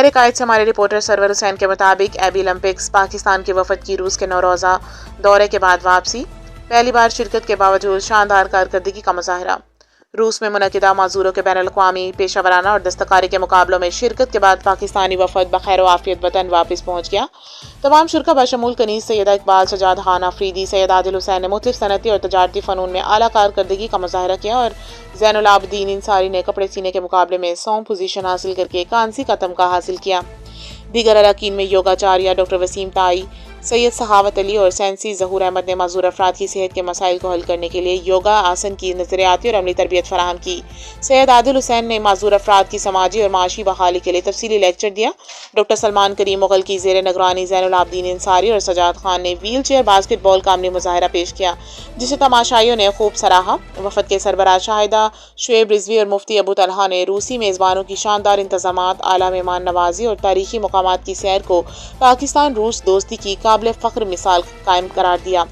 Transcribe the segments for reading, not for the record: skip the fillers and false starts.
بحر قائد سے ہمارے رپورٹر سرور حسین کے مطابق ایبی اولمپکس پاکستان کے وفد کی روس کے 9 روزہ دورے کے بعد واپسی، پہلی بار شرکت کے باوجود شاندار کارکردگی کا مظاہرہ۔ روس میں منعقدہ معذوروں کے بین الاقوامی پیشہ ورانہ اور دستکاری کے مقابلوں میں شرکت کے بعد پاکستانی وفد بخیر و عافیت وطن واپس پہنچ گیا۔ تمام شرکا بشمول کنیز سیدہ اقبال، سجاد خان آفریدی، سید عادل حسین نے مختلف صنعتی اور تجارتی فنون میں اعلیٰ کارکردگی کا مظاہرہ کیا اور زین العابدین انصاری نے کپڑے سینے کے مقابلے میں 100 پوزیشن حاصل کرکے کانسی کا تمغہ حاصل کیا۔ دیگر اراکین میں یوگاچاریہ ڈاکٹر وسیم تائی، سید سخاوت علی اور سینسی ظہور احمد نے معذور افراد کی صحت کے مسائل کو حل کرنے کے لیے یوگا آسن کی نظریاتی اور عملی تربیت فراہم کی۔ سید عادل حسین نے معذور افراد کی سماجی اور معاشی بحالی کے لیے تفصیلی لیکچر دیا۔ ڈاکٹر سلمان کریم مغل کی زیر نگرانی زین العابدین انصاری اور سجاد خان نے ویل چیئر باسکٹ بال کا عملی مظاہرہ پیش کیا، جسے تماشائیوں نے خوب سراہا۔ وفد کے سربراہ شاہدہ شعیب رضوی اور مفتی ابو طلحہ نے روسی میزبانوں کی شاندار انتظامات، اعلیٰ مہمان نوازی اور تاریخی مقامات کی سیر کو پاکستان روس دوستی کی قابل فخر مثال قائم قرار دیا۔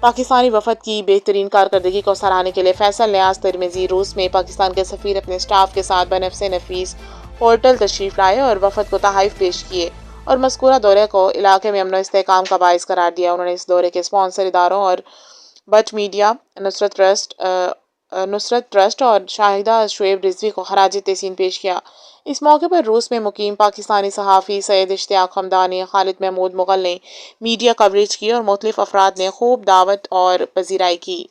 پاکستانی وفد کی بہترین کارکردگی کو سراہنے کے لیے فیصل نیاز ترمذی روس میں پاکستان کے سفیر اپنے سٹاف کے ساتھ بنفس نفیس ہوٹل تشریف لائے اور وفد کو تحائف پیش کیے اور مذکورہ دورے کو علاقے میں امن و استحکام کا باعث قرار دیا۔ انہوں نے اس دورے کے اسپانسر اداروں اور بچ میڈیا، نصرت ٹرسٹ اور شاہدہ شعیب رضوی کو خراج تحسین پیش کیا۔ اس موقع پر روس میں مقیم پاکستانی صحافی سید اشتیاق حمدانی، خالد محمود مغل نے میڈیا کوریج کی اور مختلف افراد نے خوب دعوت اور پذیرائی کی۔